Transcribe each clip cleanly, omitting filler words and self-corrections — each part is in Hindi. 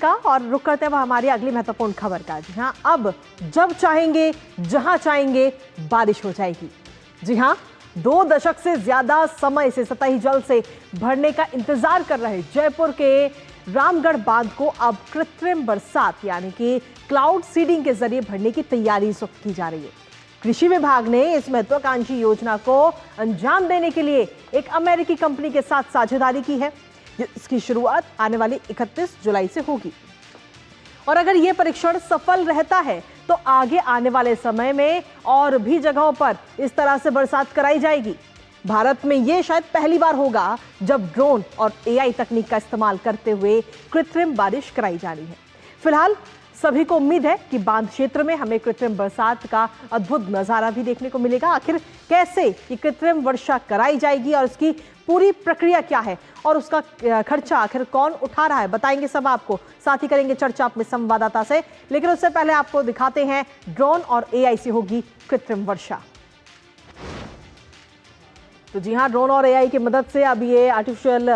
का और रुक करते हैं हमारी अगली महत्वपूर्ण खबर का। जी हाँ, अब जब चाहेंगे जहां चाहेंगे बारिश हो जाएगी। जी हाँ, 2 दशक से ज्यादा समय से सतही जल से भरने का इंतजार कर रहे जयपुर के रामगढ़ बांध को अब कृत्रिम बरसात यानी कि क्लाउड सीडिंग के जरिए भरने की तैयारी इस वक्त की जा रही है। कृषि विभाग ने इस महत्वाकांक्षी योजना को अंजाम देने के लिए एक अमेरिकी कंपनी के साथ साझेदारी की है। इसकी शुरुआत आने वाली 31 जुलाई से होगी और अगर यह परीक्षण सफल रहता है तो आगे आने वाले समय में और भी जगहों पर इस तरह से बरसात कराई जाएगी। भारत में यह शायद पहली बार होगा जब ड्रोन और एआई तकनीक का इस्तेमाल करते हुए कृत्रिम बारिश कराई जा रही है। फिलहाल सभी को उम्मीद है कि बांध क्षेत्र में हमें कृत्रिम बरसात का अद्भुत नजारा भी देखने को मिलेगा। आखिर कैसे ये कृत्रिम वर्षा कराई जाएगी और इसकी पूरी प्रक्रिया क्या है और उसका खर्चा आखिर कौन उठा रहा है, बताएंगे सब आपको। साथ ही करेंगे चर्चा अपने संवाददाता से, लेकिन उससे पहले आपको दिखाते हैं ड्रोन और एआई से होगी कृत्रिम वर्षा। तो जी हाँ, ड्रोन और एआई की मदद से अब ये आर्टिफिशियल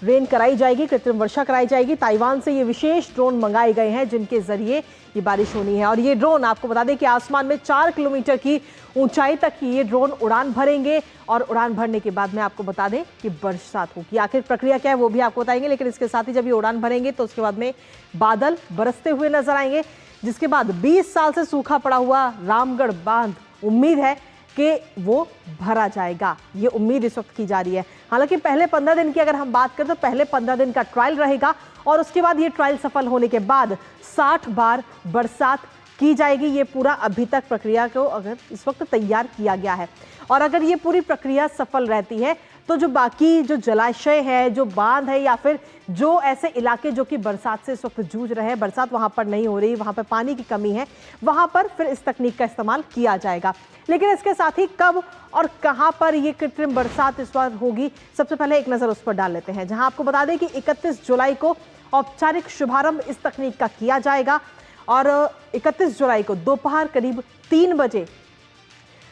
रेन कराई जाएगी, कृत्रिम वर्षा कराई जाएगी। ताइवान से ये विशेष ड्रोन मंगाए गए हैं जिनके जरिए ये बारिश होनी है और ये ड्रोन आपको बता दें कि आसमान में 4 किलोमीटर की ऊंचाई तक ये ड्रोन उड़ान भरेंगे और उड़ान भरने के बाद में आपको बता दें कि बरसात होगी। आखिर प्रक्रिया क्या है वो भी आपको बताएंगे, लेकिन इसके साथ ही जब ये उड़ान भरेंगे तो उसके बाद में बादल बरसते हुए नजर आएंगे, जिसके बाद 20 साल से सूखा पड़ा हुआ रामगढ़ बांध उम्मीद है कि वो भरा जाएगा। ये उम्मीद इस वक्त की जा रही है। हालांकि पहले 15 दिन की अगर हम बात करें तो पहले 15 दिन का ट्रायल रहेगा और उसके बाद ये ट्रायल सफल होने के बाद 60 बार बरसात की जाएगी। ये पूरा अभी तक प्रक्रिया को अगर इस वक्त तैयार किया गया है और अगर ये पूरी प्रक्रिया सफल रहती है तो जो बाकी जो जलाशय है, जो बांध है या फिर जो ऐसे इलाके जो कि बरसात से इस वक्त जूझ रहे हैं, बरसात वहां पर नहीं हो रही, वहां पर पानी की कमी है, वहां पर फिर इस तकनीक का इस्तेमाल किया जाएगा। लेकिन इसके साथ ही कब और कहां पर ये कृत्रिम बरसात इस बार होगी, सबसे पहले एक नजर उस पर डाल लेते हैं, जहां आपको बता दें कि 31 जुलाई को औपचारिक शुभारंभ इस तकनीक का किया जाएगा और 31 जुलाई को दोपहर करीब 3 बजे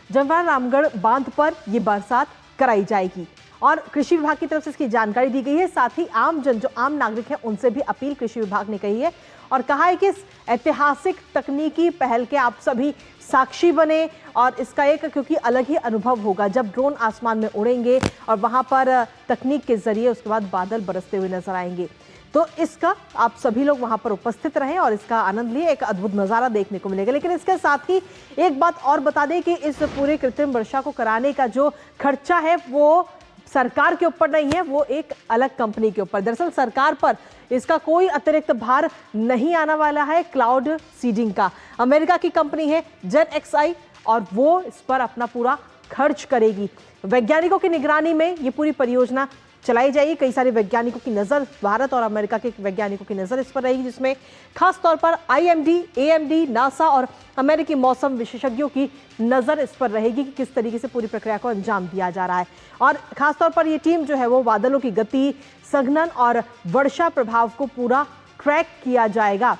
जमवार रामगढ़ बांध पर यह बरसात कराई जाएगी और कृषि विभाग की तरफ से इसकी जानकारी दी गई है। साथ ही जो आम नागरिक हैं उनसे भी अपील कृषि विभाग ने कही है और कहा है कि इस ऐतिहासिक तकनीकी पहल के आप सभी साक्षी बने और इसका एक क्योंकि अलग ही अनुभव होगा जब ड्रोन आसमान में उड़ेंगे और वहां पर तकनीक के जरिए उसके बाद बादल बरसते हुए नजर आएंगे। तो इसका आप सभी लोग वहां पर उपस्थित रहें और इसका आनंद लिए, एक अद्भुत नज़ारा देखने को मिलेगा। लेकिन इसके साथ ही एक बात और बता दें कि इस पूरे कृत्रिम वर्षा को कराने का जो खर्चा है वो सरकार के ऊपर नहीं है, वो एक अलग कंपनी के ऊपर। दरअसल सरकार पर इसका कोई अतिरिक्त भार नहीं आने वाला है। क्लाउड सीडिंग का अमेरिका की कंपनी है जेनएक्सआई और वो इस पर अपना पूरा खर्च करेगी। वैज्ञानिकों की निगरानी में ये पूरी परियोजना चलाई जाएगी। कई सारे वैज्ञानिकों की नज़र, भारत और अमेरिका के वैज्ञानिकों की नज़र इस पर रहेगी, जिसमें खास तौर पर आईएमडी, एएमडी, नासा और अमेरिकी मौसम विशेषज्ञों की नज़र इस पर रहेगी कि किस तरीके से पूरी प्रक्रिया को अंजाम दिया जा रहा है। और खास तौर पर ये टीम जो है वो बादलों की गति, संघनन और वर्षा प्रभाव को पूरा ट्रैक किया जाएगा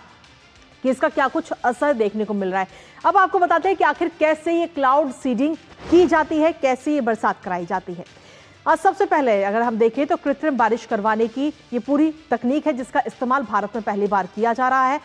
कि इसका क्या कुछ असर देखने को मिल रहा है। अब आपको बताते हैं कि आखिर कैसे ये क्लाउड सीडिंग की जाती है, कैसे ये बरसात कराई जाती है। आज सबसे पहले अगर हम देखें तो कृत्रिम बारिश करवाने की ये पूरी तकनीक है जिसका इस्तेमाल भारत में पहली बार किया जा रहा है।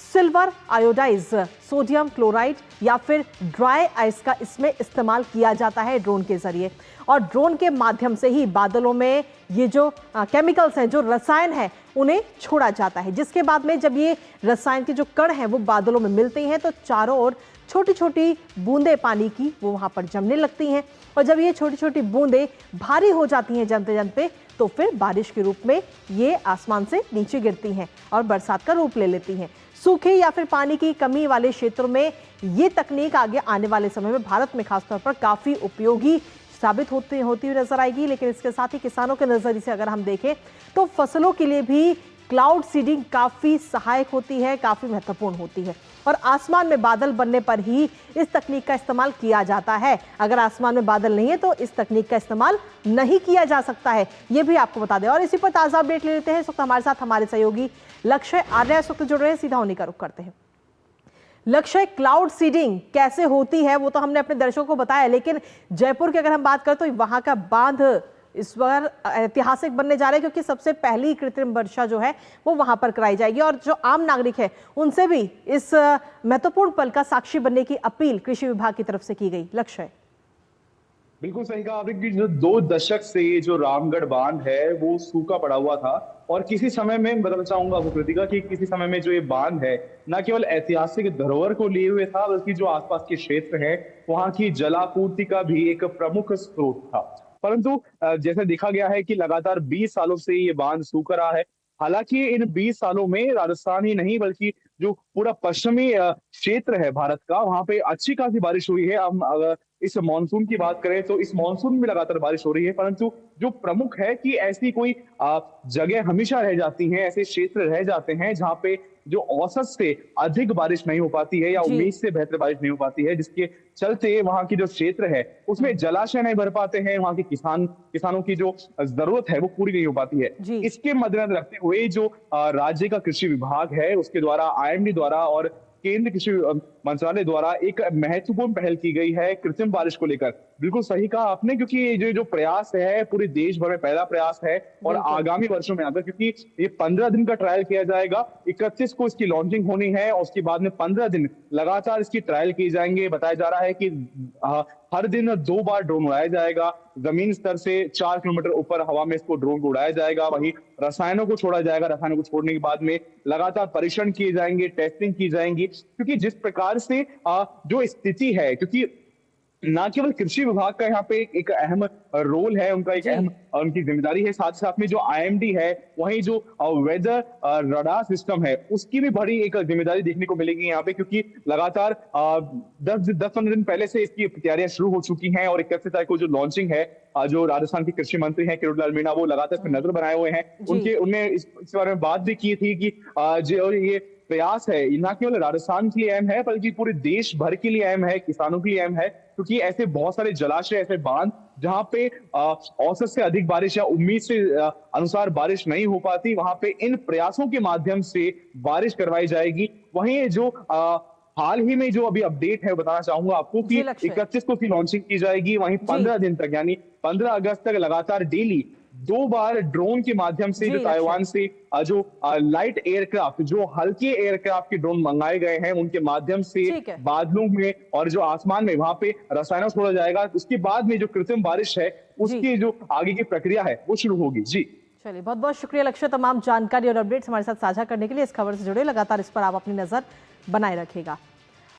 सिल्वर आयोडाइज सोडियम क्लोराइड या फिर ड्राई आइस का इसमें इस्तेमाल किया जाता है ड्रोन के जरिए और ड्रोन के माध्यम से ही बादलों में ये जो केमिकल्स हैं, जो रसायन है, उन्हें छोड़ा जाता है, जिसके बाद में जब ये रसायन के जो कण हैं वो बादलों में मिलते हैं तो चारों ओर छोटी छोटी बूंदें पानी की वो वहां पर जमने लगती हैं और जब ये छोटी छोटी बूंदें भारी हो जाती हैं जमते जमते तो फिर बारिश के रूप में ये आसमान से नीचे गिरती हैं और बरसात का रूप ले लेती हैं। सूखे या फिर पानी की कमी वाले क्षेत्रों में ये तकनीक आगे आने वाले समय में भारत में खासतौर पर काफी उपयोगी साबित होती हुई नजर आएगी। लेकिन इसके साथ ही किसानों के नजरिए से अगर हम देखें तो फसलों के लिए भी क्लाउड सीडिंग काफी सहायक होती है, काफी महत्वपूर्ण होती है और आसमान में बादल बनने पर ही इस तकनीक का इस्तेमाल किया जाता है। अगर आसमान में बादल नहीं है तो इस तकनीक का इस्तेमाल नहीं किया जा सकता है, ये भी आपको बता दें। और इसी पर ताजा अपडेट ले लेते हैं। इस वक्त हमारे साथ हमारे सहयोगी लक्ष्य आर्या इस वक्त जुड़ रहे हैं, सीधा उन्हीं का रुख करते हैं। लक्ष्य, क्लाउड सीडिंग कैसे होती है वो तो हमने अपने दर्शकों को बताया, लेकिन जयपुर की अगर हम बात करें तो वहां का बांध इस बार ऐतिहासिक बनने जा रहे हैं, क्योंकि सबसे पहली कृत्रिम वर्षा जो है वो वहां पर कराई जाएगी और जो आम नागरिक है उनसे भी इस महत्वपूर्ण पल का साक्षी बनने की अपील कृषि विभाग की तरफ से की गई। लक्ष्य है। बिल्कुल सही कहा आपने कि जो 2 दशक से ये जो रामगढ़ बांध है वो सूखा पड़ा हुआ था। और किसी समय में बताना चाहूंगा आपको कृतिका कि किसी समय में जो ये बांध है न केवल ऐतिहासिक धरोहर को लिए हुए था, बल्कि जो आसपास के क्षेत्र हैं वहां की जलापूर्ति का भी एक प्रमुख स्रोत था। परंतु जैसे देखा गया है कि लगातार 20 सालों से ये बांध सूख रहा है। हालांकि इन 20 सालों में राजस्थान ही नहीं बल्कि जो पूरा पश्चिमी क्षेत्र है भारत का, वहां पे अच्छी खासी बारिश हुई है। हम अगर इस मानसून की बात करें तो इस मानसून में लगातार बारिश हो रही है, परंतु जो प्रमुख है कि ऐसी कोई जगह हमेशा रह जाती हैं, ऐसे क्षेत्र रह जाते हैं जहां पे जो औसत से अधिक बारिश नहीं हो पाती है या जी। उम्मीद से बेहतर बारिश नहीं हो पाती है, जिसके चलते वहां की जो क्षेत्र है उसमें जलाशय नहीं भर पाते हैं, वहां के किसानों की जो जरूरत है वो पूरी नहीं हो पाती है। जी। इसके मद्देनजर रखते हुए जो राज्य का कृषि विभाग है उसके द्वारा, आईएमडी द्वारा और केंद्र कृषि मंत्रालय द्वारा एक महत्वपूर्ण पहल की गई है कृत्रिम बारिश को लेकर। बिल्कुल सही कहा आपने, क्योंकि ये जो जो प्रयास है पूरे देश भर में पहला प्रयास है और आगामी वर्षों में अगर, क्योंकि ये 15 दिन का ट्रायल किया जाएगा, 31 को इसकी लॉन्चिंग होनी है और उसके बाद में 15 दिन लगातार इसकी ट्रायल किए जाएंगे। बताया जा रहा है कि हर दिन 2 बार ड्रोन उड़ाया जाएगा। जमीन स्तर से 4 किलोमीटर ऊपर हवा में इसको ड्रोन को उड़ाया जाएगा। वहीं रसायनों को छोड़ा जाएगा। रसायनों को छोड़ने के बाद में लगातार परीक्षण किए जाएंगे, टेस्टिंग की जाएंगी, क्योंकि जिस प्रकार से जो स्थिति है, क्योंकि ना केवल कृषि विभाग का यहाँ पे एक अहम रोल है, उनका एक अहम उनकी जिम्मेदारी है, साथ साथ में जो आईएमडी है, वहीं जो वेदर रडार सिस्टम है उसकी भी बड़ी एक जिम्मेदारी देखने को मिलेगी यहाँ पे, क्योंकि लगातार 10-15 दिन पहले से इसकी तैयारियां शुरू हो चुकी हैं और 31 तारीख को जो लॉन्चिंग है, जो राजस्थान के कृषि मंत्री हैं किरोड़ीलाल मीणा, वो लगातार इस पर नजर बनाए हुए हैं। उनने इस बारे में बात भी की थी कि जो ये प्रयास है न केवल राजस्थान के लिए अहम है बल्कि पूरे देश भर के लिए अहम है, किसानों के लिए अहम है, क्योंकि ऐसे बहुत सारे जलाशय, ऐसे बांध जहां पे औसत से अधिक बारिश या उम्मीद से अनुसार बारिश नहीं हो पाती, वहां पे इन प्रयासों के माध्यम से बारिश करवाई जाएगी। वहीं जो हाल ही में जो अभी अपडेट है बताना चाहूंगा आपको कि 31 को इसकी लॉन्चिंग की जाएगी। वहीं 15 दिन तक यानी 15 अगस्त तक लगातार डेली 2 बार ड्रोन के माध्यम से जो ताइवान से जो लाइट एयरक्राफ्ट, जो हल्के एयरक्राफ्ट के ड्रोन मंगाए गए हैं, उनके माध्यम से बादलों में और जो आसमान में वहां पे रसायनों छोड़ा जाएगा। उसके बाद में जो कृत्रिम बारिश है उसकी जो आगे की प्रक्रिया है वो शुरू होगी। जी चलिए, बहुत बहुत शुक्रिया लक्ष्य, तमाम जानकारी और अपडेट्स हमारे साथ साझा करने के लिए। इस खबर से जुड़े लगातार इस पर आप अपनी नजर बनाए रखिएगा।